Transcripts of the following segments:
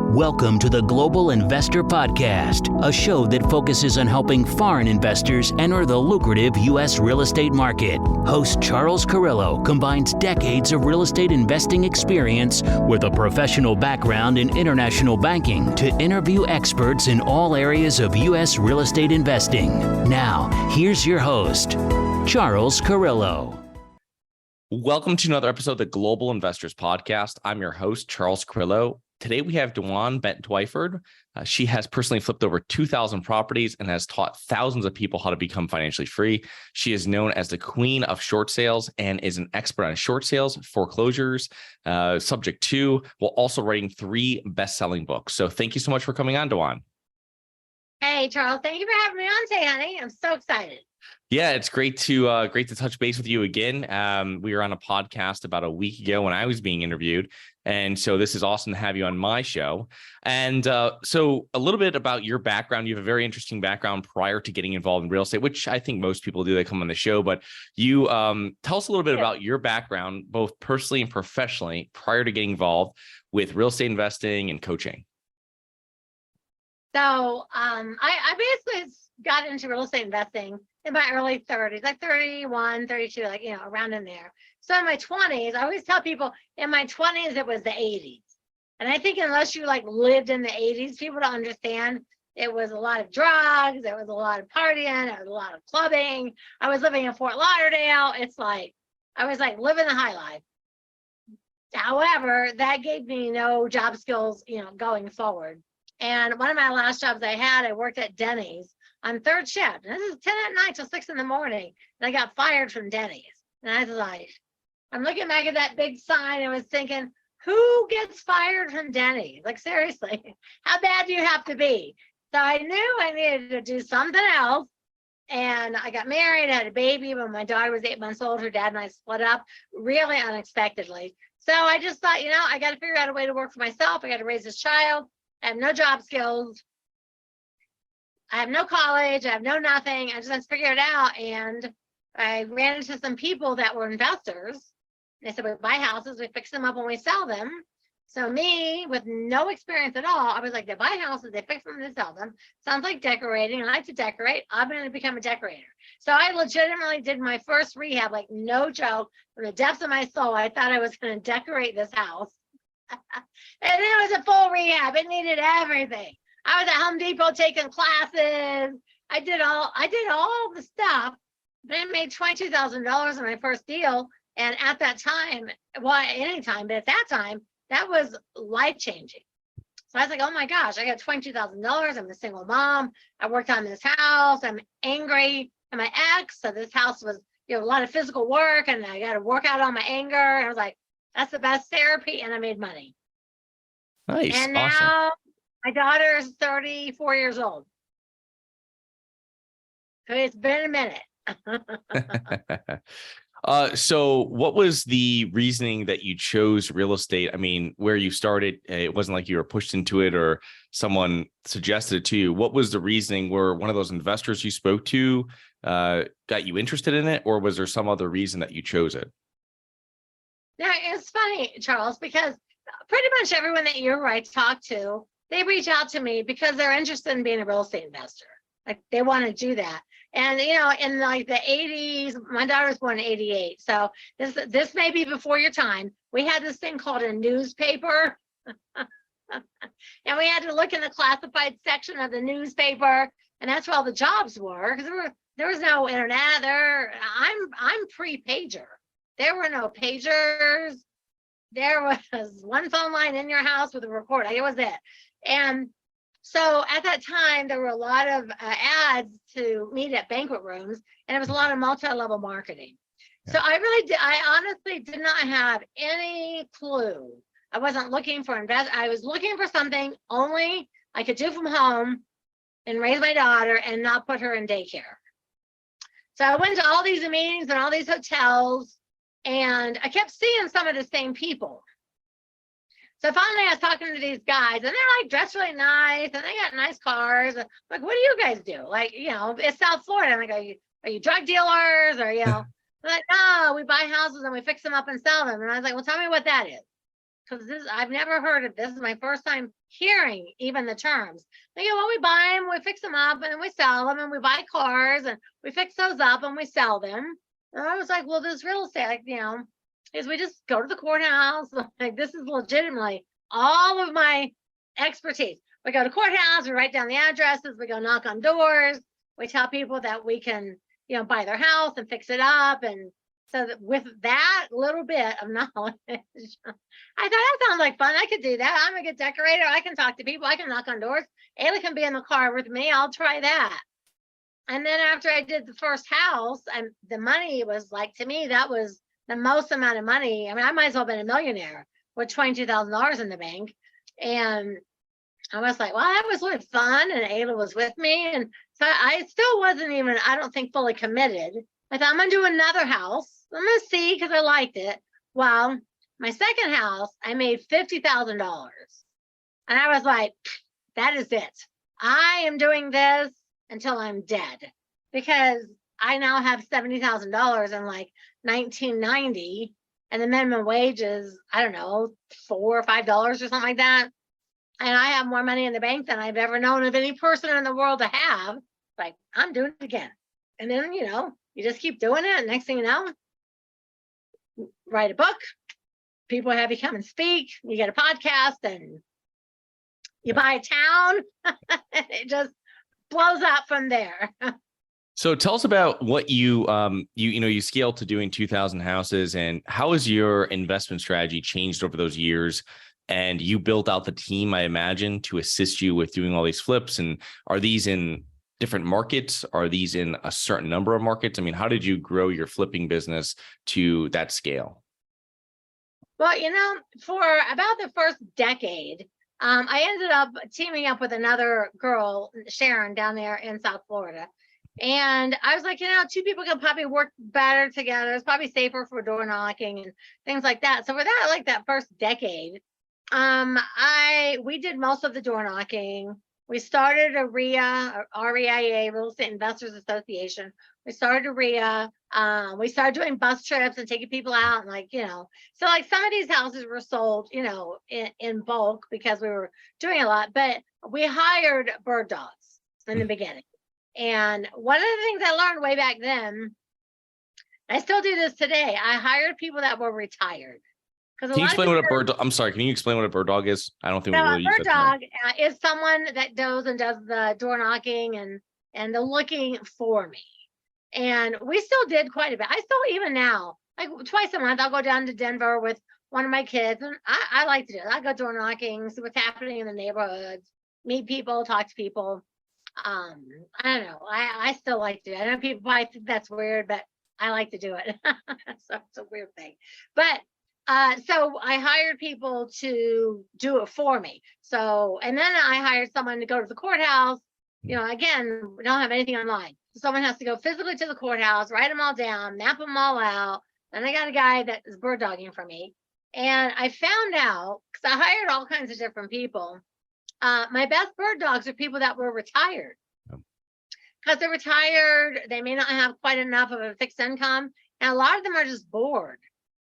Welcome to the Global Investor Podcast, a show that focuses on helping foreign investors enter the lucrative U.S. real estate market. Host Charles Carillo combines decades of real estate investing experience with a professional background in international banking to interview experts in all areas of U.S. real estate investing. Now, here's your host, Charles Carillo. Welcome to another episode of the Global Investors Podcast. I'm your host, Charles Carillo. Today, we have Dwan Bent-Twyford. She has personally flipped over 2,000 properties and has taught thousands of people how to become financially free. She is known as the queen of short sales and is an expert on short sales, foreclosures, subject to, while also writing 3 best-selling books. So thank you so much for coming on, Dwan. Hey, Charles. Thank you for having me on today, honey. I'm so excited. Yeah, it's great to touch base with you again. We were on a podcast about a week ago when I was being interviewed. And so this is awesome to have you on my show. And so a little bit about your background. You have a very interesting background prior to getting involved in real estate, which I think most people do. They come on the show. But you tell us a little bit about your background, both personally and professionally, prior to getting involved with real estate investing and coaching. So I basically got into real estate investing in my early 30s, like 31, 32, like, around in there. So in my 20s, I always tell people in my 20s, it was the 80s. And I think unless you lived in the 80s, people don't understand it was a lot of drugs. There was a lot of partying. There was a lot of clubbing. I was living in Fort Lauderdale. It's like, I was living the high life. However, that gave me no job skills, going forward. And one of my last jobs I worked at Denny's on third shift. And this is 10 at night till 6 in the morning. And I got fired from Denny's. And I was like, I'm looking back at that big sign and was thinking, who gets fired from Denny's? Like, seriously, how bad do you have to be? So I knew I needed to do something else. And I got married, I had a baby when my daughter was 8 months old. Her dad and I split up really unexpectedly. So I just thought, I got to figure out a way to work for myself. I got to raise this child. I have no job skills. I have no college. I have no nothing. I just had to figure it out. And I ran into some people that were investors. They said, we buy houses, we fix them up when we sell them. So me, with no experience at all, I was like, they buy houses, they fix them, they sell them. Sounds like decorating. I like to decorate. I'm going to become a decorator. So I legitimately did my first rehab, no joke, from the depths of my soul. I thought I was going to decorate this house. And it was a full rehab. It needed everything. I was at Home Depot taking classes. I did all the stuff, but I made $22,000 in my first deal. And at that time, well, any time, but at that time, that was life-changing. So I was like, oh my gosh, I got $22,000. I'm a single mom. I worked on this house. I'm angry at my ex. So this house was, a lot of physical work, and I got to work out all my anger. And I was like, that's the best therapy, and I made money. Nice. And awesome. now my daughter is 34 years old. So it's been a minute. So what was the reasoning that you chose real estate? I mean, where you started, it wasn't like you were pushed into it or someone suggested it to you. What was the reasoning? Were one of those investors you spoke to got you interested in it, or was there some other reason that you chose it? Now, it's funny, Charles, because pretty much everyone that I talk to, they reach out to me because they're interested in being a real estate investor. Like, they want to do that. And, in the 80s, my daughter was born in 88. So this may be before your time. We had this thing called a newspaper. And we had to look in the classified section of the newspaper. And that's where all the jobs were, because there was no internet there. I'm pre-pager. There were no pagers. There was one phone line in your house with a recorder. It was it. And so at that time, there were a lot of ads to meet at banquet rooms, and it was a lot of multi-level marketing. Yeah. So I honestly did not have any clue. I wasn't looking for I was looking for something only I could do from home and raise my daughter and not put her in daycare. So I went to all these meetings and all these hotels, and I kept seeing some of the same people. So finally I was talking to these guys, and they're dressed really nice, and they got nice cars. I'm like, what do you guys do? It's South Florida. I'm like, are you drug dealers? Or, they're like, no, we buy houses and we fix them up and sell them. And I was like, well, tell me what that is. because I've never heard of this. This is my first time hearing even the terms. They go, well, we buy them, we fix them up, and then we sell them, and we buy cars and we fix those up and we sell them. And I was like, well, this real estate, like, is we just go to the courthouse. Like, this is legitimately all of my expertise. We go to courthouse, we write down the addresses, we go knock on doors, we tell people that we can, buy their house and fix it up. And so that with that little bit of knowledge, I thought that sounds like fun. I could do that. I'm a good decorator. I can talk to people. I can knock on doors. Ayla can be in the car with me. I'll try that. And then after I did the first house, and the money was like, to me, that was the most amount of money. I mean, I might as well have been a millionaire with $22,000 in the bank. And I was like, well, that was really fun. And Ayla was with me. And so I still wasn't even, I don't think, fully committed. I thought, I'm going to do another house. I'm going to see, because I liked it. Well, my second house, I made $50,000. And I was like, that is it. I am doing this until I'm dead, because I now have $70,000 in like 1990. And the minimum wage is, I don't know, $4 or $5 or something like that. And I have more money in the bank than I've ever known of any person in the world to have. Like, I'm doing it again. And then, you just keep doing it. And next thing you know, write a book. People have you come and speak. You get a podcast, and you buy a town. And it just blows up from there. So tell us about what you scaled to doing 2,000 houses, and how has your investment strategy changed over those years? And you built out the team, I imagine, to assist you with doing all these flips. And are these in different markets? Are these in a certain number of markets? I mean, how did you grow your flipping business to that scale? Well, for about the first decade, I ended up teaming up with another girl, Sharon, down there in South Florida. And I was like, two people can probably work better together. It's probably safer for door knocking and things like that. So for that, like that first decade, we did most of the door knocking. We started a REIA, or REIA, Real Estate Investors Association. We started a REIA. We started doing bus trips and taking people out, and so like some of these houses were sold, in bulk because we were doing a lot, but we hired bird dogs in the beginning. And one of the things I learned way back then, I still do this today, I hired people that were retired. Can you explain what a bird dog? I'm sorry. Can you explain what a bird dog is? I don't think we really use that term. A bird dog is someone that goes and does the door knocking and the looking for me. And we still did quite a bit. I still, even now, like twice a month, I'll go down to Denver with one of my kids, and I like to do it. I go door knocking, see what's happening in the neighborhoods, meet people, talk to people. I don't know. I still like to do it. I know people probably think that's weird, but I like to do it. So it's a weird thing. But so I hired people to do it for me. So, and then I hired someone to go to the courthouse. Again, we don't have anything online. So someone has to go physically to the courthouse, write them all down, map them all out. Then I got a guy that is bird dogging for me. And I found out, because I hired all kinds of different people, my best bird dogs are people that were retired. Because they're retired, they may not have quite enough of a fixed income. And a lot of them are just bored.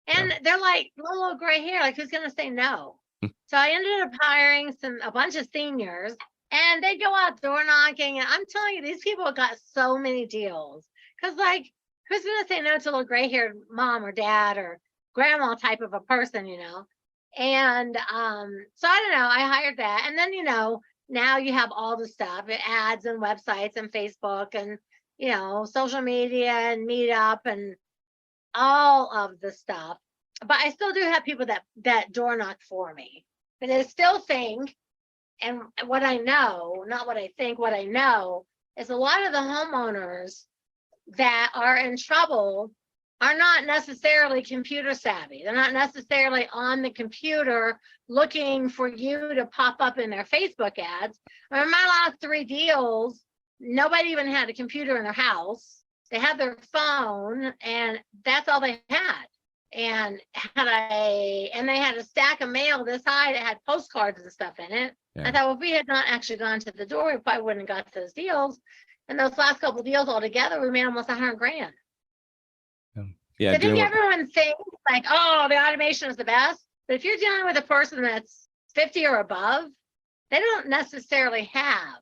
And they're like little gray hair, like who's going to say no? So I ended up hiring a bunch of seniors, and they go out door knocking. And I'm telling you, these people got so many deals. Because like, who's going to say no to a little gray haired mom or dad or grandma type of a person, And so I don't know, I hired that. And then, now you have all the stuff, ads and websites and Facebook and, social media and Meetup and all of the stuff. But I still do have people that door knock for me. But I still think, and what I know, not what I think, what I know is a lot of the homeowners that are in trouble are not necessarily computer savvy. They're not necessarily on the computer looking for you to pop up in their Facebook ads. I mean, my last 3 deals, nobody even had a computer in their house. They had their phone, and that's all they had. And they had a stack of mail this high that had postcards and stuff in it. I thought, well, if we had not actually gone to the door, we probably wouldn't have got those deals. And those last couple of deals all together, we made almost $100,000. Yeah. I think everyone thinks like, oh, the automation is the best. But if you're dealing with a person that's 50 or above, they don't necessarily have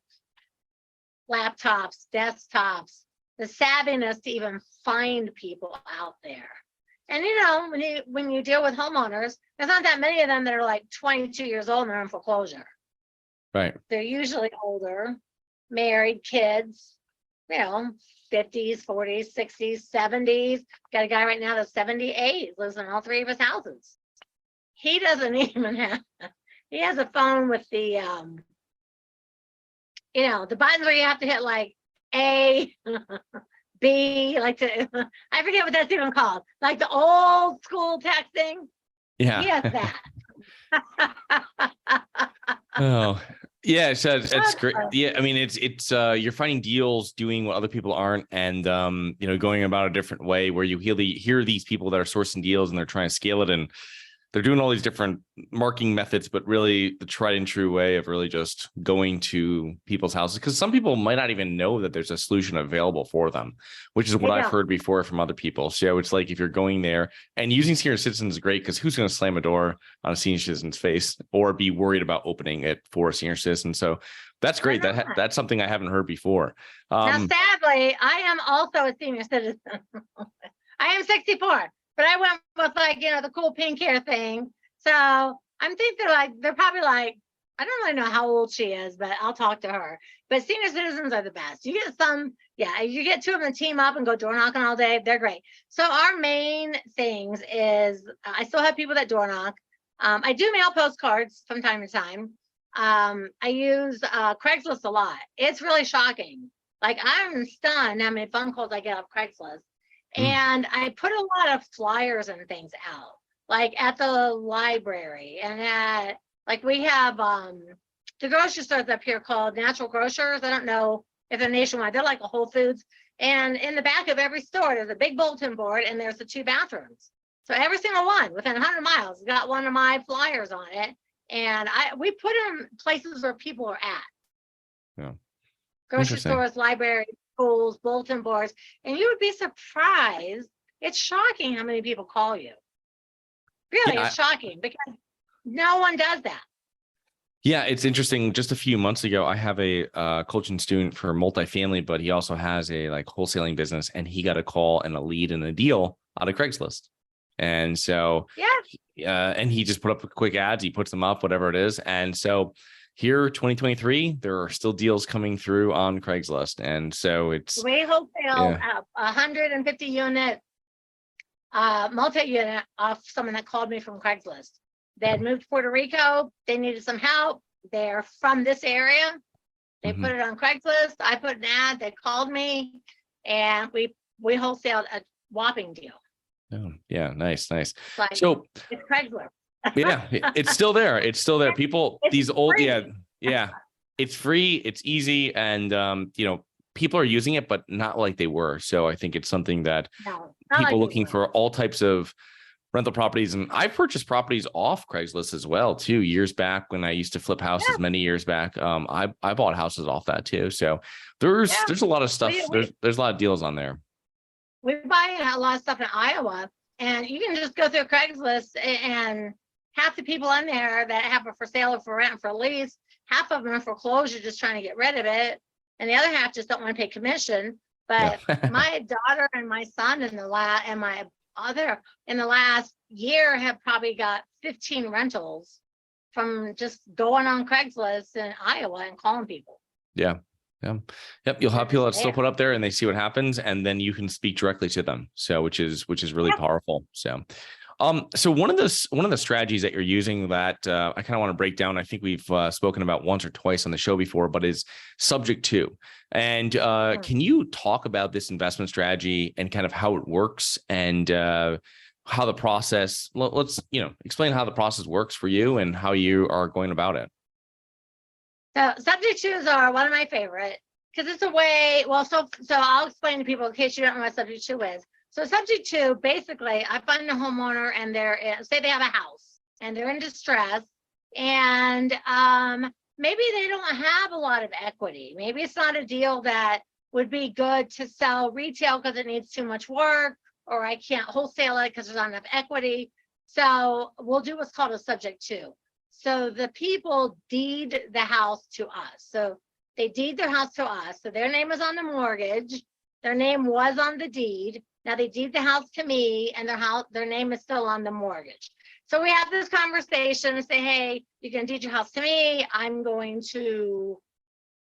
laptops, desktops, the savviness to even find people out there. And when you deal with homeowners, there's not that many of them that are like 22 years old and they're in foreclosure. Right. They're usually older, married, kids, 50s, 40s, 60s, 70s. Got a guy right now that's 78, lives in all three of his houses. He doesn't even have, he has a phone with the, the buttons where you have to hit like A, B, I forget what that's even called, like the old school texting. Yeah. He has that. Oh, yeah. So it's great. Yeah. I mean, it's you're finding deals, doing what other people aren't, and going about a different way where you hear these people that are sourcing deals and they're trying to scale it, and they're doing all these different marketing methods, but really the tried and true way of really just going to people's houses. Because some people might not even know that there's a solution available for them, which is what I've heard before from other people. So it's like if you're going there and using senior citizens is great, because who's going to slam a door on a senior citizen's face or be worried about opening it for a senior citizen? So that's great. That's something I haven't heard before. Now, sadly, I am also a senior citizen. I am 64. But I went with the cool pink hair thing. So I'm thinking they're probably like, I don't really know how old she is, but I'll talk to her. But senior citizens are the best. You get you get two of them to team up and go door knocking all day. They're great. So our main things is I still have people that door knock. I do mail postcards from time to time. I use Craigslist a lot. It's really shocking. I'm stunned how many phone calls I get off Craigslist. And I put a lot of flyers and things out, like at the library and at, we have the grocery stores up here called Natural Grocers. I don't know if they're nationwide. They're like a Whole Foods. And in the back of every store, there's a big bulletin board and there's the 2 bathrooms. So every single one within 100 miles has got one of my flyers on it. And we put them places where people are at. Yeah. Grocery stores, libraries, schools, bulletin boards, and you would be surprised. It's shocking how many people call you. Really, it's shocking because no one does that. Yeah, it's interesting. Just a few months ago, I have a coaching student for multifamily, but he also has a wholesaling business, and he got a call and a lead and a deal out of Craigslist. And so, and he just put up quick ads. He puts them up, whatever it is. And so here, 2023, there are still deals coming through on Craigslist. And so we wholesale 150 unit, multi-unit off someone that called me from Craigslist. They had moved to Puerto Rico. They needed some help. They're from this area. They put it on Craigslist. I put an ad. They called me, and we wholesaled a whopping deal. Oh, yeah, nice. So it's Craigslist. Yeah, it's still there. It's still there. People, these old, it's free, it's easy, and people are using it, but not like they were. So I think it's something that people looking for all types of rental properties, and I purchased properties off Craigslist as well too. Years back when I used to flip houses, many years back, I bought houses off that too. So there's a lot of stuff. There's a lot of deals on there. We buy a lot of stuff in Iowa, and you can just go through Craigslist and half the people in there that have it for sale or for rent or for lease, half of them are foreclosure, just trying to get rid of it. And the other half just don't want to pay commission. But my daughter and my son in the last year have probably got 15 rentals from just going on Craigslist in Iowa and calling people. Yeah. Yep. You'll have people that still put up there and they see what happens, and then you can speak directly to them. So which is really powerful. So one of the strategies that you're using that I kind of want to break down, I think we've spoken about once or twice on the show before, but is subject to. And can you talk about this investment strategy and kind of how it works and how the process? Let's explain how the process works for you and how you are going about it. So subject twos are one of my favorite because it's a way. Well, so I'll explain to people in case you don't know what subject two is. So subject to, basically, I find a homeowner and say they have a house and they're in distress, and maybe they don't have a lot of equity. Maybe it's not a deal that would be good to sell retail because it needs too much work, or I can't wholesale it because there's not enough equity. So we'll do what's called a subject to. So the people deed the house to us. So they deed their house to us. So their name is on the mortgage. Their name was on the deed. Now they deed the house to me, and their name is still on the mortgage. So we have this conversation and say, hey, you can deed your house to me. I'm going to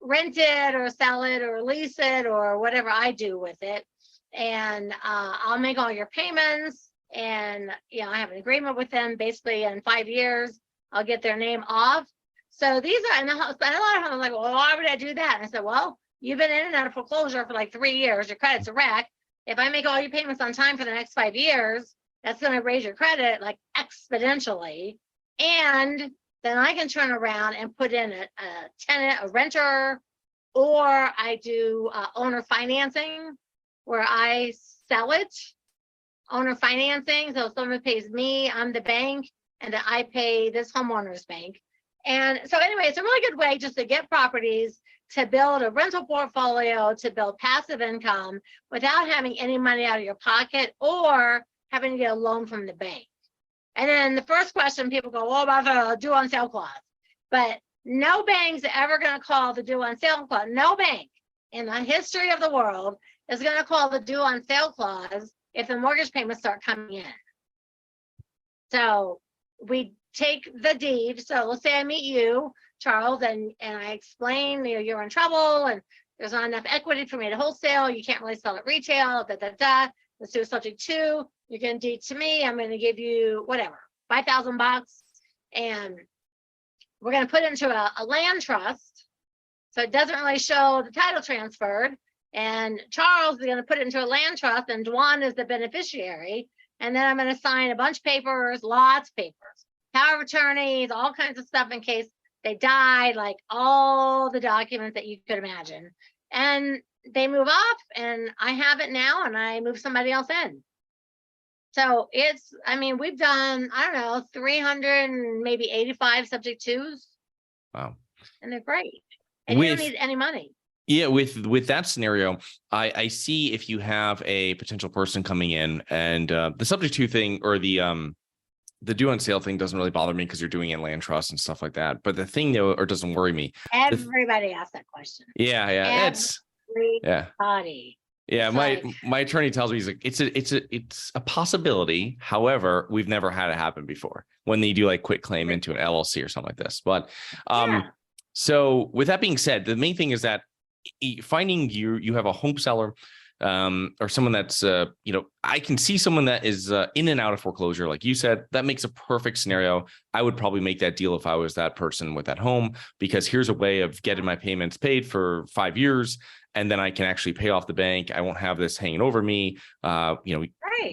rent it or sell it or lease it or whatever I do with it. And I'll make all your payments. And, I have an agreement with them. Basically, in 5 years, I'll get their name off. So these are in the house. And a lot of them are like, well, why would I do that? And I said, well, you've been in and out of foreclosure for like 3 years. Your credit's a wreck. If I make all your payments on time for the next 5 years, that's going to raise your credit like exponentially. And then I can turn around and put in a tenant, a renter, or I do owner financing where I sell it, owner financing. So someone pays me, I'm the bank, and then I pay this homeowner's bank. And so anyway, it's a really good way just to get properties, to build a rental portfolio, to build passive income without having any money out of your pocket or having to get a loan from the bank. And then the first question, people go, well, about the due on sale clause. But no bank's ever going to call the due on sale clause. No bank in the history of the world is going to call the due on sale clause if the mortgage payments start coming in. So we take the deed. So let's say I meet you, Charles, and I explain, you're in trouble and there's not enough equity for me to wholesale. You can't really sell it retail, Let's do a subject to. You're going to deed to me. I'm going to give you whatever, $5,000, and we're going to put it into a land trust. So it doesn't really show the title transferred. And Charles is going to put it into a land trust, and Dwan is the beneficiary. And then I'm going to sign a bunch of papers, lots of papers, power of attorneys, all kinds of stuff in case they died, like all the documents that you could imagine. And they move off, and I have it now, and I move somebody else in. So we've done, 300 and maybe 85 subject twos. Wow. And they're great. And you don't need any money. Yeah, with that scenario, I see if you have a potential person coming in, and the subject to thing or the due on sale thing doesn't really bother me because you're doing it in land trust and stuff like that. But the thing though, or doesn't worry me. Everybody asks that question. Yeah. Everybody. Yeah, my attorney tells me, he's like, it's a possibility. However, we've never had it happen before when they do like quit claim into an LLC or something like this. But so with that being said, the main thing is that finding you have a home seller or someone that's I can see someone that is in and out of foreclosure, like you said. That makes a perfect scenario. I would probably make that deal if I was that person with that home, because here's a way of getting my payments paid for 5 years. And then I can actually pay off the bank. I won't have this hanging over me,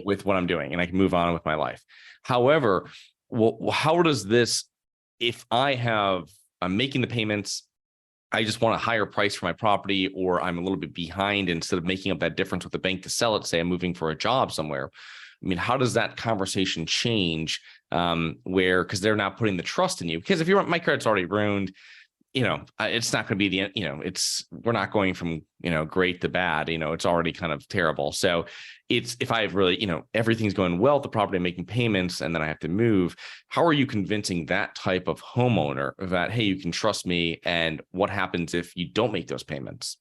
with what I'm doing, and I can move on with my life. However, how does this, if I'm making the payments, I just want a higher price for my property, or I'm a little bit behind, instead of making up that difference with the bank to sell it, say I'm moving for a job somewhere. How does that conversation change because they're not putting the trust in you? Because if my credit's already ruined, it's not going to be we're not going from, great to bad, it's already kind of terrible. So if I have really, everything's going well at the property, I'm making payments, and then I have to move, how are you convincing that type of homeowner that, hey, you can trust me? And what happens if you don't make those payments?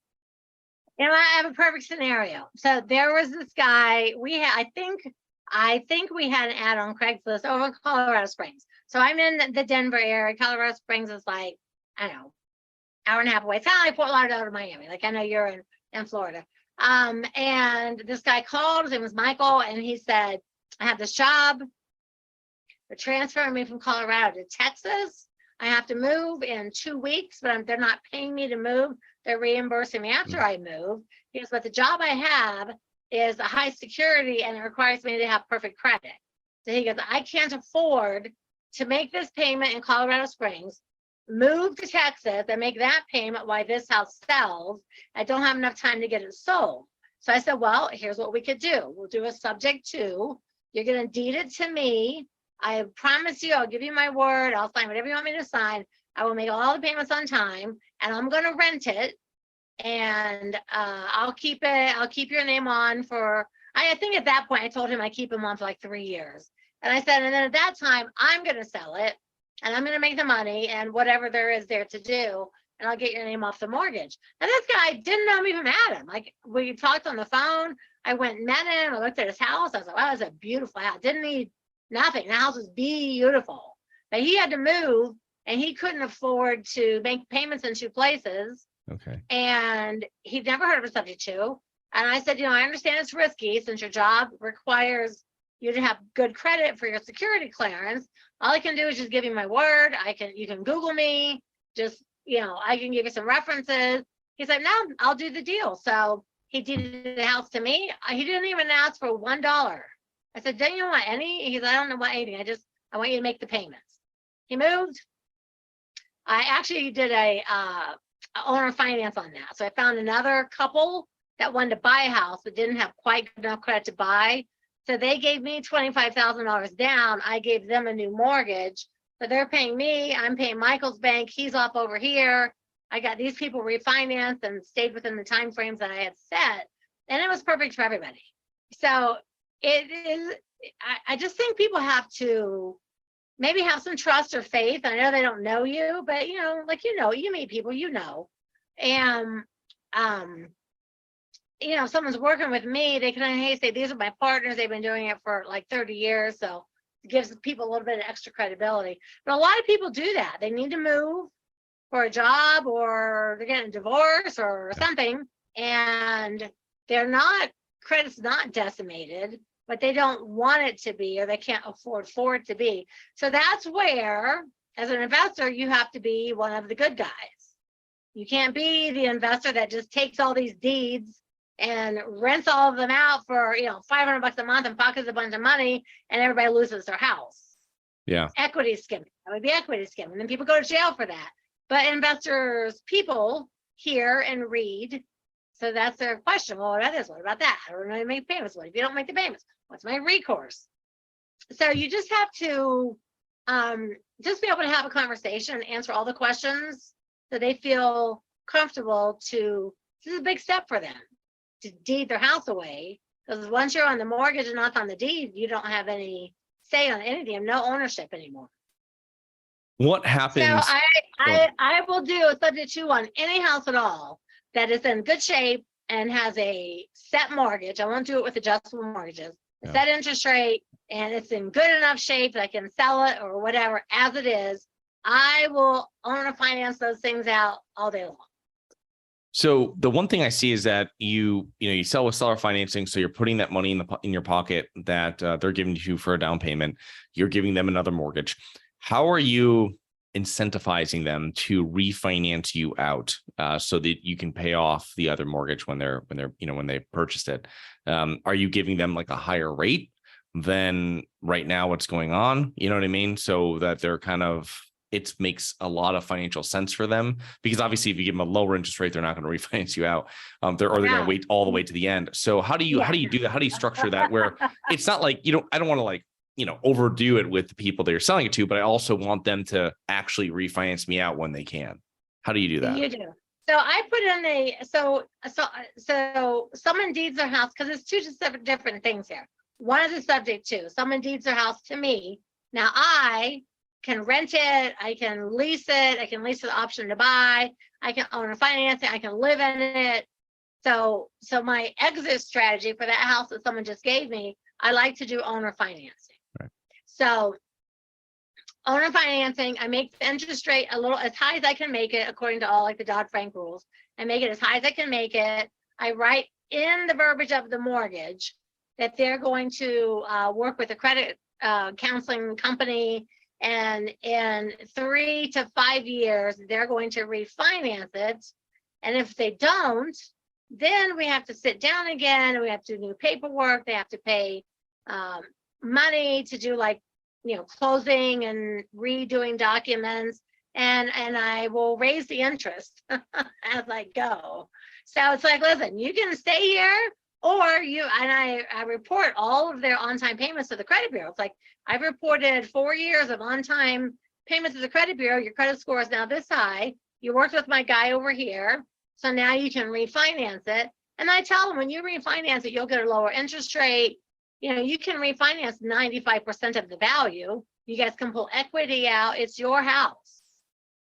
I have a perfect scenario. So there was this guy, I think we had an ad on Craigslist over in Colorado Springs. So I'm in the Denver area. Colorado Springs is like, I don't know, hour and a half away. It's kind of like Fort Lauderdale to Miami. Like I know you're in Florida. And this guy called, his name was Michael, and he said, I have this job. They're transferring me from Colorado to Texas. I have to move in 2 weeks, but they're not paying me to move. They're reimbursing me after I move. He goes, but the job I have is a high security, and it requires me to have perfect credit. So he goes, I can't afford to make this payment in Colorado Springs, move to Texas and make that payment while this house sells. I don't have enough time to get it sold. So I said, well, here's what we could do. We'll do a subject to. You're going to deed it to me. I promise you, I'll give you my word. I'll sign whatever you want me to sign. I will make all the payments on time, and I'm going to rent it. And I'll keep it. I'll keep your name on for, I think at that point, I told him I keep him on for like 3 years. And I said, and then at that time, I'm going to sell it and I'm going to make the money and whatever there is there to do. And I'll get your name off the mortgage. And this guy didn't know me from Adam. Like, we talked on the phone. I went and met him. I looked at his house. I was like, wow, it's a beautiful house. Didn't need nothing. The house was beautiful. But he had to move and he couldn't afford to make payments in 2 places. Okay. And he'd never heard of a subject to. And I said, I understand it's risky since your job requires you to have good credit for your security clearance. All I can do is just give you my word. You can Google me. Just, I can give you some references. He's like, no, I'll do the deal. So he deeded the house to me. He didn't even ask for $1. I said, don't you want any? He's like, I don't want anything. I want you to make the payments. He moved. I actually did a owner finance on that. So I found another couple that wanted to buy a house but didn't have quite enough credit to buy. So they gave me $25,000 down. I gave them a new mortgage. So they're paying me. I'm paying Michael's bank. He's off over here. I got these people refinanced and stayed within the time frames that I had set. And it was perfect for everybody. So it is, I just think people have to maybe have some trust or faith. I know they don't know you, but you meet people, and if someone's working with me, they can say, these are my partners. They've been doing it for like 30 years. So it gives people a little bit of extra credibility. But a lot of people do that. They need to move for a job or they're getting a divorce or something. And credit's not decimated, but they don't want it to be, or they can't afford for it to be. So that's where, as an investor, you have to be one of the good guys. You can't be the investor that just takes all these deeds and rents all of them out for $500 a month and pockets a bunch of money, and everybody loses their house. Yeah, equity skimming. That would be equity skimming, and then people go to jail for that. But investors, people hear and read, so that's their question. Well, what about this? What about that? I don't know how to make payments. What if you don't make the payments? What's my recourse? So you just have to just be able to have a conversation and answer all the questions so they feel comfortable this is a big step for them, to deed their house away, because once you're on the mortgage and not on the deed, you don't have any say on anything, no ownership anymore. What happens? So I will do a subject to on any house at all that is in good shape and has a set mortgage. I won't do it with adjustable mortgages, a set interest rate, and it's in good enough shape that I can sell it or whatever as it is. I will owner finance those things out all day long. So the one thing I see is that you sell with seller financing. So you're putting that money in your pocket that they're giving to you for a down payment. You're giving them another mortgage. How are you incentivizing them to refinance you out so that you can pay off the other mortgage when they purchased it? Are you giving them like a higher rate than right now what's going on? You know what I mean? So that they're it makes a lot of financial sense for them, because obviously if you give them a lower interest rate, they're not going to refinance you out. They're going to wait all the way to the end. So how do you do that? How do you structure that where it's not like, I don't want to overdo it with the people that you're selling it to, but I also want them to actually refinance me out when they can. How do you do that? You do. So I put in so someone deeds their house, because it's two different things here. One is a subject to. Someone deeds their house to me. Now I can rent it, I can lease it, I can lease the option to buy, I can own a financing, I can live in it. So my exit strategy for that house that someone just gave me, I like to do owner financing. Right. So owner financing, I make the interest rate a little as high as I can make it according to all like the Dodd-Frank rules. I make it as high as I can make it. I write in the verbiage of the mortgage that they're going to work with a credit counseling company, and in 3 to 5 years, they're going to refinance it. And if they don't, then we have to sit down again and we have to do new paperwork. They have to pay money to do closing and redoing documents. And I will raise the interest as I go. So it's like, listen, you can stay here, or I report all of their on-time payments to the credit bureau. It's like, I've reported 4 years of on-time payments to the credit bureau. Your credit score is now this high. You worked with my guy over here. So now you can refinance it. And I tell them, when you refinance it, you'll get a lower interest rate. you can refinance 95% of the value. You guys can pull equity out. It's your house.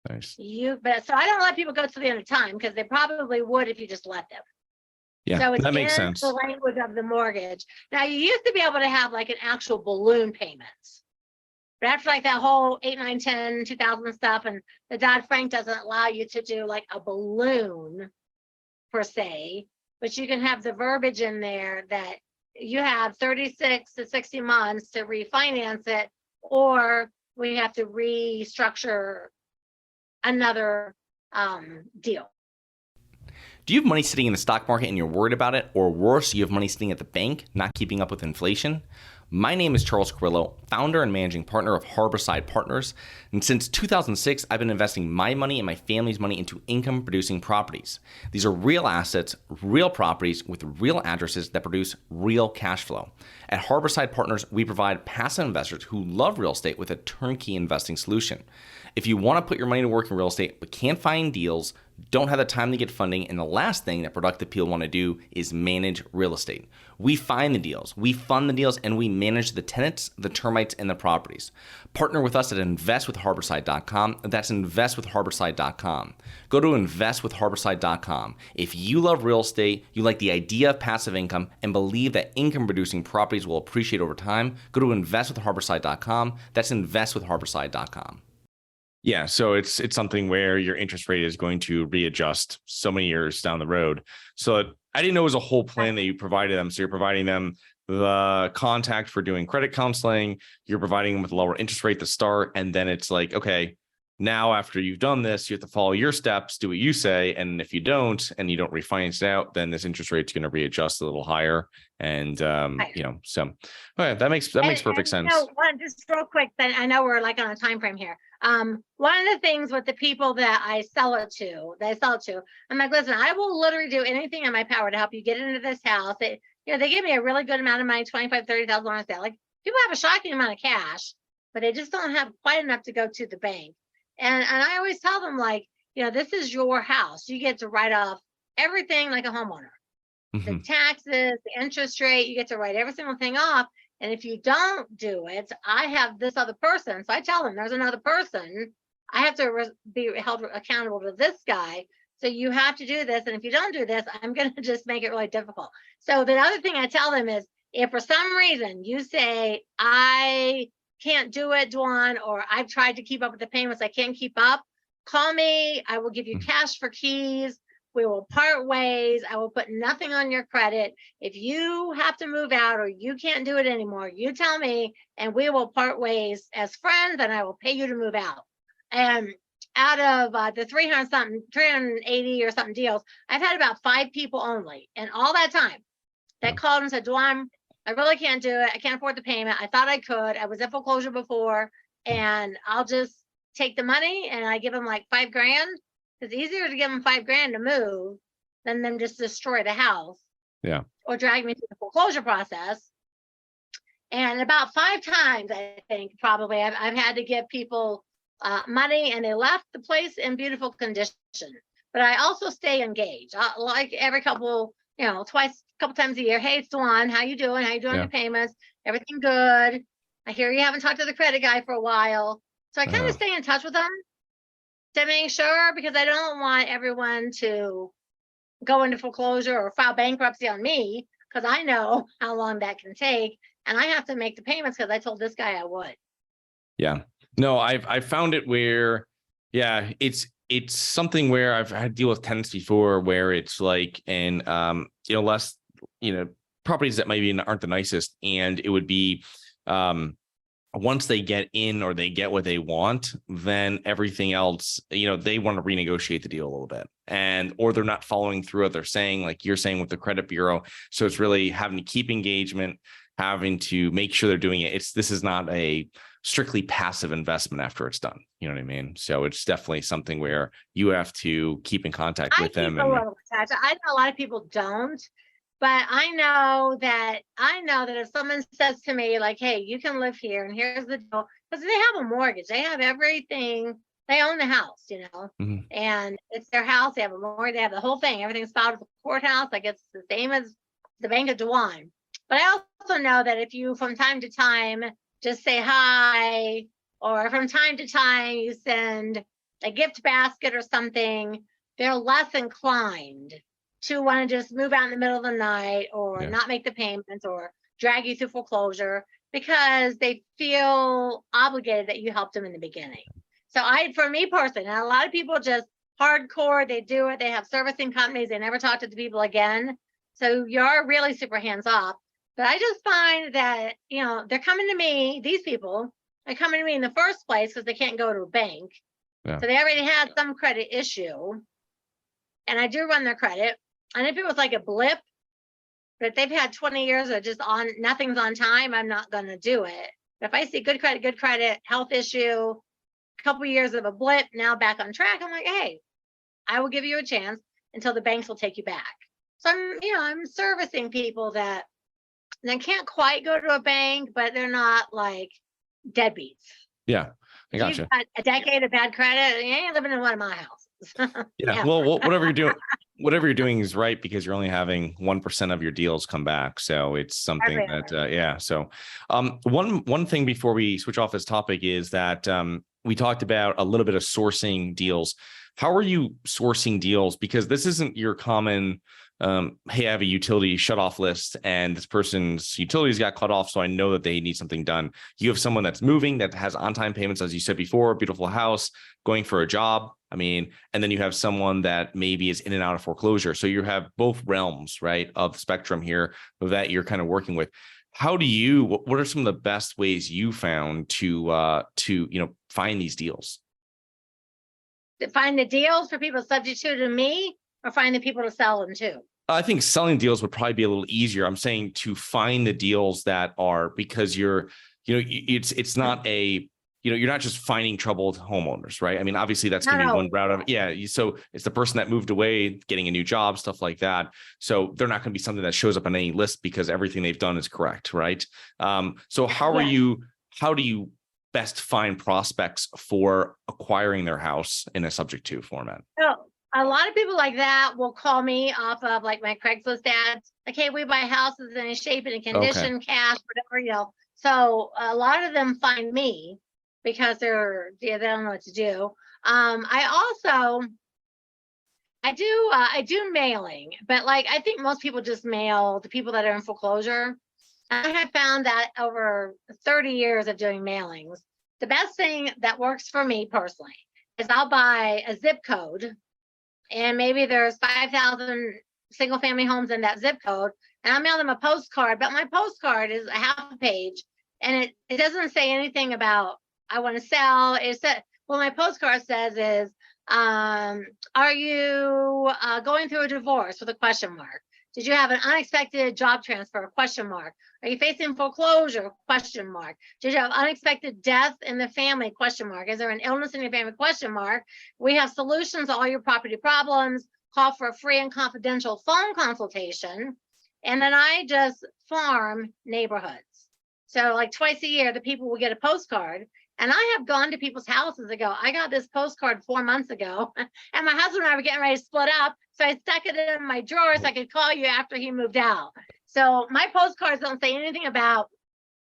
Nice. But so I don't let people go to the end of time, because they probably would if you just let them. Yeah, So it's that makes in sense. the language of the mortgage. Now, you used to be able to have like an actual balloon payment. But after like that whole 8, 9, 10, 2000 stuff, and the Dodd-Frank doesn't allow you to do like a balloon per se, but you can have the verbiage in there that you have 36 to 60 months to refinance it, or we have to restructure another deal. Do you have money sitting in the stock market and you're worried about it? Or worse, you have money sitting at the bank, not keeping up with inflation? My name is Charles Carillo, founder and managing partner of Harborside Partners. And since 2006, I've been investing my money and my family's money into income-producing properties. These are real assets, real properties with real addresses that produce real cash flow. At Harborside Partners, we provide passive investors who love real estate with a turnkey investing solution. If you want to put your money to work in real estate but can't find deals, don't have the time to get funding, and the last thing that productive people want to do is manage real estate. We find the deals, we fund the deals, and we manage the tenants, the termites, and the properties. Partner with us at investwithharborside.com. That's investwithharborside.com. Go to investwithharborside.com. If you love real estate, you like the idea of passive income, and believe that income-producing properties will appreciate over time, go to investwithharborside.com. That's investwithharborside.com. Yeah, so it's something where your interest rate is going to readjust so many years down the road. So I didn't know it was a whole plan that you provided them. So you're providing them the contact for doing credit counseling, you're providing them with a lower interest rate to start, and then it's like, okay, now after you've done this, you have to follow your steps, do what you say, and if you don't, and you don't refinance it out, then this interest rate's going to readjust a little higher. And so okay, that makes perfect sense. Just real quick, then I know we're like on a time frame here. One of the things with the people that I sell it to, I'm like, listen, I will literally do anything in my power to help you get into this house. They give me a really good amount of money, $25,000, $30,000 on sale. Like, people have a shocking amount of cash, but they just don't have quite enough to go to the bank. And I always tell them, like, this is your house. You get to write off everything like a homeowner. The taxes, the interest rate, you get to write every single thing off. And if you don't do it, I have this other person. So I tell them, there's another person. I have to be held accountable to this guy. So you have to do this. And if you don't do this, I'm going to just make it really difficult. So the other thing I tell them is, if for some reason you say, I can't do it, Dwan, or I've tried to keep up with the payments, I can't keep up, call me. I will give you cash for keys. We will part ways. I will put nothing on your credit. If you have to move out or you can't do it anymore, you tell me, and we will part ways as friends, and I will pay you to move out. And out of the 380 or something deals, I've had about 5 people only. And all that time that called and said, Dwan, I really can't do it. I can't afford the payment. I thought I could. I was in foreclosure before, and I'll just take the money and I give them like $5,000. It's easier to give them $5,000 to move than them just destroy the house. Yeah. Or drag me through the foreclosure process. And about 5 times, I think, probably, I've had to give people money, and they left the place in beautiful condition. But I also stay engaged. Like every couple times a year. Hey, it's Dwan. How you doing? How you doing your payments? Everything good? I hear you haven't talked to the credit guy for a while. So I kind of stay in touch with them to make sure, because I don't want everyone to go into foreclosure or file bankruptcy on me, because I know how long that can take, and I have to make the payments because I told this guy I would. Yeah. No, I've found it where, it's something where I've had to deal with tenants before, where it's like, and less, properties that maybe aren't the nicest, and it would be, once they get in or they get what they want, then everything else, they want to renegotiate the deal a little bit, or they're not following through what they're saying, like you're saying with the credit bureau. So it's really having to keep engagement, having to make sure they're doing it. This is not a strictly passive investment after it's done. You know what I mean? So it's definitely something where you have to keep in contact with them. I know a lot of people don't. But I know that if someone says to me, like, hey, you can live here, and here's the deal, because they have a mortgage, they have everything, they own the house, and it's their house, they have a mortgage, they have the whole thing, everything's filed at the courthouse, like it's the same as the Bank of Dwan. But I also know that if you from time to time just say hi, or from time to time you send a gift basket or something, they're less inclined to want to just move out in the middle of the night or not make the payments or drag you through foreclosure, because they feel obligated that you helped them in the beginning. So for me personally, and a lot of people just hardcore, they do it, they have servicing companies, they never talk to the people again. So you're really super hands off. But I just find that, they're coming to me, these people are coming to me in the first place because they can't go to a bank. So they already had some credit issue. And I do run their credit. And if it was like a blip, but if they've had 20 years of just nothing's on time, I'm not going to do it. But if I see good credit, health issue, couple years of a blip, now back on track, I'm like, hey, I will give you a chance until the banks will take you back. So I'm servicing people that can't quite go to a bank, but they're not like deadbeats. Yeah, I gotcha. You've got a decade of bad credit, you ain't living in one of my houses. Yeah. Well, whatever you're doing is right, because you're only having 1% of your deals come back. So it's something that, So one thing before we switch off this topic is that we talked about a little bit of sourcing deals. How are you sourcing deals? Because this isn't your common, hey, I have a utility shut-off list and this person's utilities got cut off, so I know that they need something done. You have someone that's moving, that has on-time payments, as you said before, beautiful house, going for a job. And then you have someone that maybe is in and out of foreclosure. So you have both realms, right, of the spectrum here that you're kind of working with. What are some of the best ways you found to find these deals? To find the deals for people subject to me, or find the people to sell them to? I think selling deals would probably be a little easier. I'm saying to find the deals that are, because it's not a, you're not just finding troubled homeowners, right? Obviously that's going to be one route of, so it's the person that moved away, getting a new job, stuff like that. So they're not going to be something that shows up on any list because everything they've done is correct, right? So how do you best find prospects for acquiring their house in a subject to format? Oh, a lot of people like that will call me off of like my Craigslist ads. Like, hey, we buy houses in a shape and a condition, cash, whatever, So a lot of them find me because they don't know what to do. I do mailing, but I think most people just mail the people that are in foreclosure. I have found that over 30 years of doing mailings, the best thing that works for me personally is I'll buy a zip code, and maybe there's 5,000 single family homes in that zip code, and I'll mail them a postcard, but my postcard is a half a page, and it doesn't say anything about I want to sell. It said, what my postcard says is, are you going through a divorce with a question mark? Did you have an unexpected job transfer? Question mark. Are you facing foreclosure? Question mark. Did you have unexpected death in the family? Question mark. Is there an illness in your family? Question mark. We have solutions to all your property problems. Call for a free and confidential phone consultation. And then I just farm neighborhoods. So twice a year, the people will get a postcard. And I have gone to people's houses and go, I got this postcard 4 months ago, and my husband and I were getting ready to split up. So I stuck it in my drawer so I could call you after he moved out. So my postcards don't say anything about,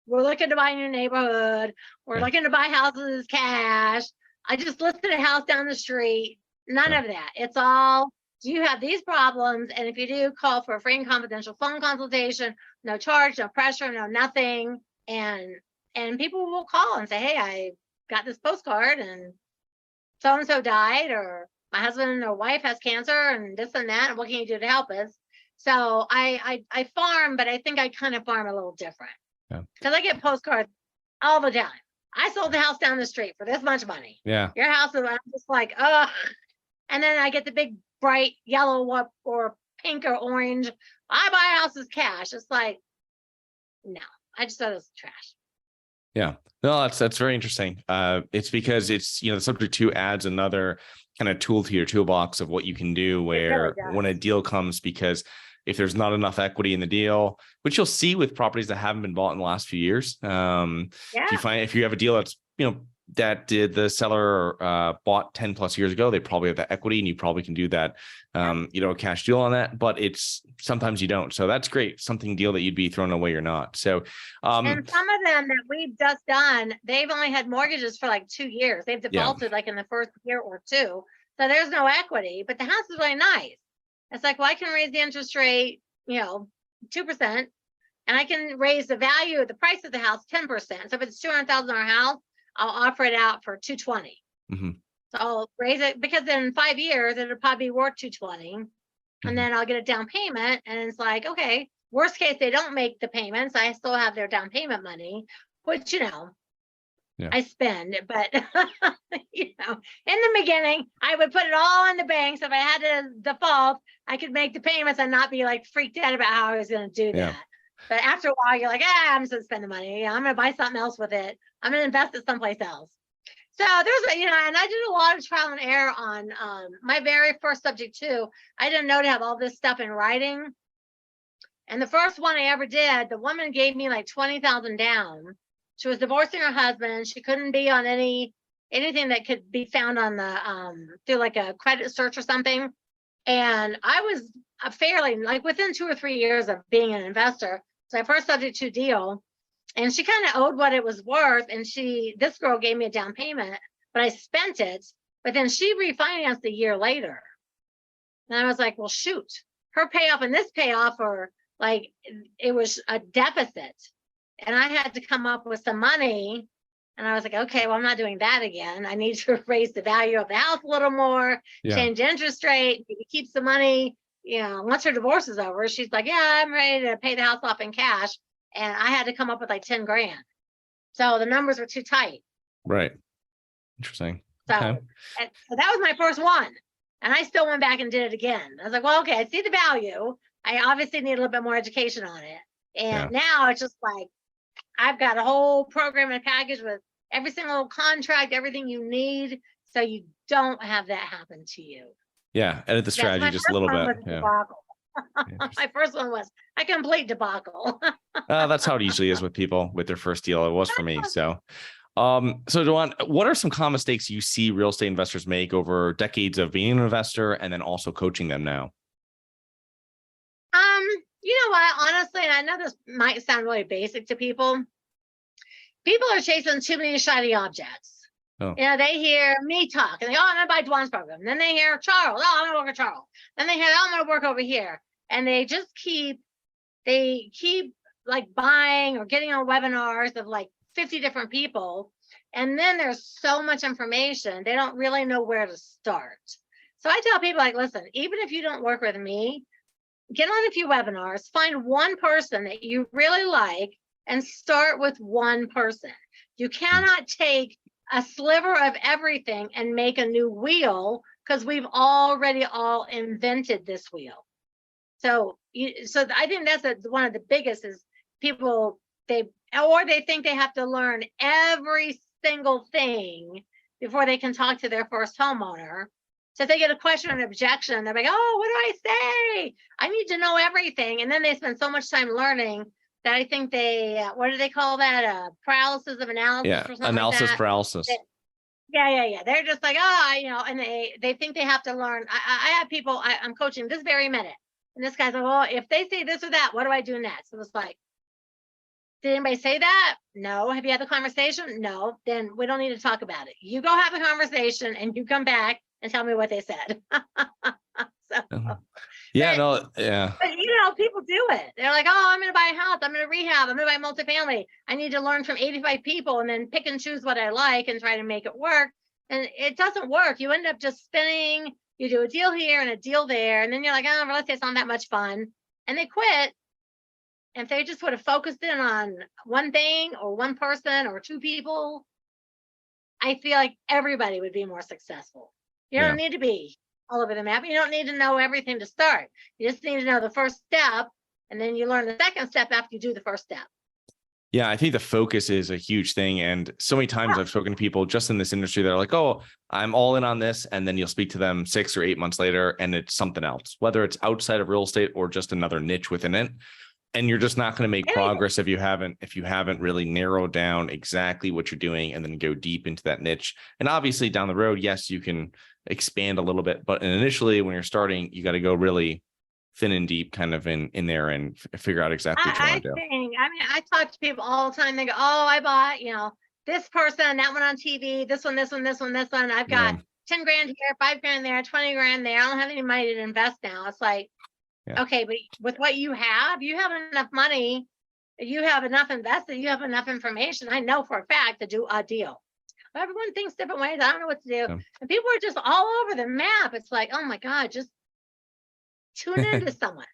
we're looking to buy a new neighborhood, we're looking to buy houses cash. I just listed a house down the street. None of that. It's all, do you have these problems? And if you do, call for a free and confidential phone consultation, no charge, no pressure, no nothing. And people will call and say, hey, I got this postcard and so-and-so died, or my husband or wife has cancer and this and that. And what can you do to help us? So I farm, but I think I kind of farm a little different. Because I get postcards all the time. I sold the house down the street for this much money. Yeah. Your house is, I'm just like, ugh. And then I get the big bright yellow or pink or orange. I buy houses cash. It's like, no, I just thought it was trash. Yeah, no, that's very interesting. It's because it's, the subject to adds another kind of tool to your toolbox of what you can do where when a deal comes, because if there's not enough equity in the deal, which you'll see with properties that haven't been bought in the last few years, if you have a deal that's, the seller bought 10 plus years ago, they probably have the equity, and you probably can do that, a cash deal on that, but it's sometimes you don't. So that's great. Something deal that you'd be throwing away or not. So, and some of them that we've just done, they've only had mortgages for like 2 years. They've defaulted like in the first year or two. So there's no equity, but the house is really nice. It's like, well, I can raise the interest rate, 2%, and I can raise the value of the price of the house 10%. So if it's $200,000 house, I'll offer it out for 220. mm-hmm. So I'll raise it, because in 5 years it'll probably be worth 220, and then I'll get a down payment. And it's like, okay, worst case, they don't make the payments, I still have their down payment money, which I spend. But in the beginning, I would put it all in the bank. So if I had to default, I could make the payments and not be like freaked out about how I was going to do that. But after a while, you're like, I'm just going to spend the money. I'm going to buy something else with it. I'm going to invest it someplace else. So there's, and I did a lot of trial and error on my very first subject too. I didn't know to have all this stuff in writing. And the first one I ever did, the woman gave me like 20,000 down. She was divorcing her husband. She couldn't be on anything that could be found on the through like a credit search or something. And I was fairly like within 2 or 3 years of being an investor. So I first subject to deal, and she kind of owed what it was worth. And this girl gave me a down payment, but I spent it. But then she refinanced a year later. And I was like, well, shoot, her payoff and this payoff are like, it was a deficit. And I had to come up with some money. And I was like, okay, well, I'm not doing that again. I need to raise the value of the house a little more, change interest rate, maybe keep some money. Once her divorce is over, she's like, yeah, I'm ready to pay the house off in cash. And I had to come up with like 10 grand. So the numbers were too tight. Right. Interesting. So, so that was my first one. And I still went back and did it again. I was like, well, okay, I see the value. I obviously need a little bit more education on it. And now it's just like, I've got a whole program and package with every single contract, everything you need, so you don't have that happen to you. Yeah, edit the strategy just a little bit. My first one was a complete debacle. That's how it usually is with people with their first deal. It was for me. So Dwan, what are some common mistakes you see real estate investors make over decades of being an investor and then also coaching them now? You know what? Honestly, and I know this might sound really basic to people. People are chasing too many shiny objects. Oh. They hear me talk and they go, I'm going to buy Dwan's program. Then they hear Charles. Oh, I'm going to work with Charles. Then they hear, oh, I'm going to work over here. And they just keep like buying or getting on webinars of like 50 different people. And then there's so much information, they don't really know where to start. So I tell people, like, listen, even if you don't work with me, get on a few webinars, find one person that you really like and start with one person. You cannot take a sliver of everything and make a new wheel, because we've already all invented this wheel. So I think that's one of the biggest is people, they think they have to learn every single thing before they can talk to their first homeowner. So if they get a question or an objection, they're like, oh, what do I say? I need to know everything. And then they spend so much time learning that I think they, what do they call that? Paralysis of analysis or something analysis like that. paralysis. Yeah. They're just like, and they think they have to learn. I have people, I'm coaching this very minute. And this guy's like, well, if they say this or that, what do I do next? And it's like, did anybody say that? No. Have you had the conversation? No. Then we don't need to talk about it. You go have a conversation and you come back and tell me what they said. But people do it. They're like, oh, I'm going to buy a house. I'm going to rehab. I'm going to buy multifamily. I need to learn from 85 people and then pick and choose what I like and try to make it work. And it doesn't work. You end up just spinning. You do a deal here and a deal there. And then you're like, oh, real estate's not that much fun. And they quit. And if they just would have focused in on one thing or one person or two people, I feel like everybody would be more successful. You don't need to be all over the map. You don't need to know everything to start. You just need to know the first step, and then you learn the second step after you do the first step. Yeah, I think the focus is a huge thing. And so many times I've spoken to people just in this industry that are like, oh, I'm all in on this. And then you'll speak to them 6 or 8 months later, and it's something else, whether it's outside of real estate or just another niche within it. And you're just not going to make progress if you haven't really narrowed down exactly what you're doing and then go deep into that niche. And obviously down the road, yes, you can expand a little bit, but initially when you're starting, you got to go really thin and deep kind of in there and figure out exactly what you want to do. I talk to people all the time. They go, oh, I bought, this person, that one on TV, this one. I've got 10 grand here, 5 grand there, 20 grand there. I don't have any money to invest now. It's like, okay, but with what you have enough money, you have enough invested, you have enough information. I know for a fact to do a deal. But everyone thinks different ways. I don't know what to do. Yeah. And people are just all over the map. It's like, oh my God, just tune into someone.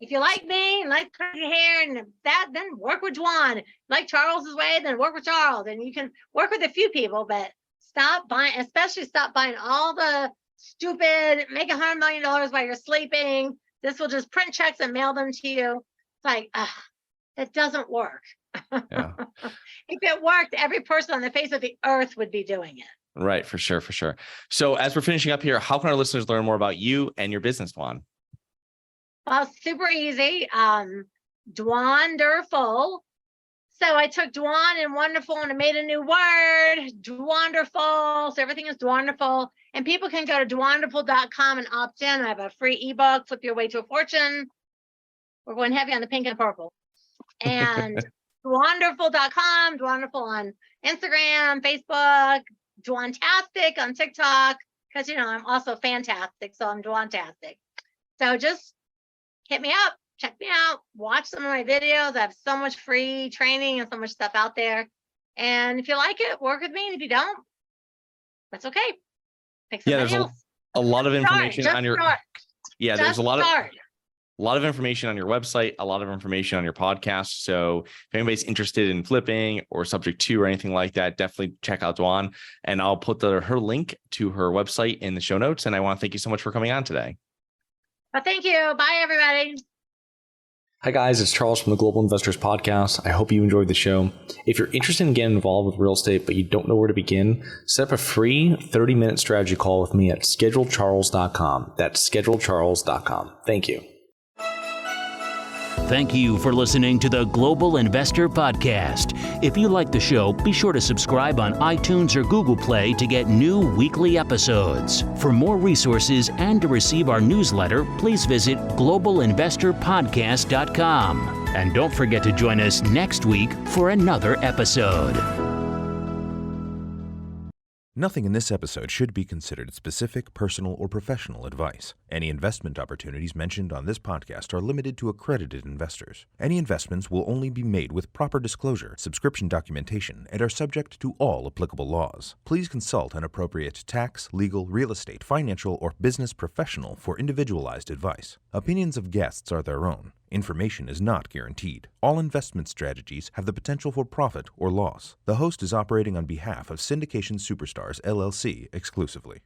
If you like me and like curly hair and that, then work with Dwan. Like Charles's way, then work with Charles. And you can work with a few people, but stop buying all the stupid, make $100 million while you're sleeping. This will just print checks and mail them to you. It's like, that doesn't work. Yeah. If it worked, every person on the face of the earth would be doing it. Right, for sure. So as we're finishing up here, how can our listeners learn more about you and your business, Dwan? Well, super easy. Dwanderful. So I took Dwan and wonderful and I made a new word, Dwanderful. So everything is Dwanderful. And people can go to dwanderful.com and opt in. I have a free ebook, Flip Your Way to a Fortune. We're going heavy on the pink and purple. And dwanderful.com, Dwanderful on Instagram, Facebook, Dwantastic on TikTok, because, I'm also fantastic. So I'm Dwantastic. So just hit me up. Check me out, watch some of my videos. I have so much free training and so much stuff out there. And if you like it, work with me. And if you don't, that's okay. Pick somebody else. A lot of information on your there's a lot of information on your website, a lot of information on your podcast. So if anybody's interested in flipping or subject to or anything like that, definitely check out Dwan. And I'll put her link to her website in the show notes. And I want to thank you so much for coming on today. Well, thank you. Bye, everybody. Hi guys, it's Charles from the Global Investors Podcast. I hope you enjoyed the show. If you're interested in getting involved with real estate, but you don't know where to begin, set up a free 30-minute strategy call with me at schedulecharles.com. That's schedulecharles.com. Thank you. Thank you for listening to the Global Investor Podcast. If you like the show, be sure to subscribe on iTunes or Google Play to get new weekly episodes. For more resources and to receive our newsletter, please visit globalinvestorpodcast.com. And don't forget to join us next week for another episode. Nothing in this episode should be considered specific, personal, or professional advice. Any investment opportunities mentioned on this podcast are limited to accredited investors. Any investments will only be made with proper disclosure, subscription documentation, and are subject to all applicable laws. Please consult an appropriate tax, legal, real estate, financial, or business professional for individualized advice. Opinions of guests are their own. Information is not guaranteed. All investment strategies have the potential for profit or loss. The host is operating on behalf of Syndication Superstars, LLC exclusively.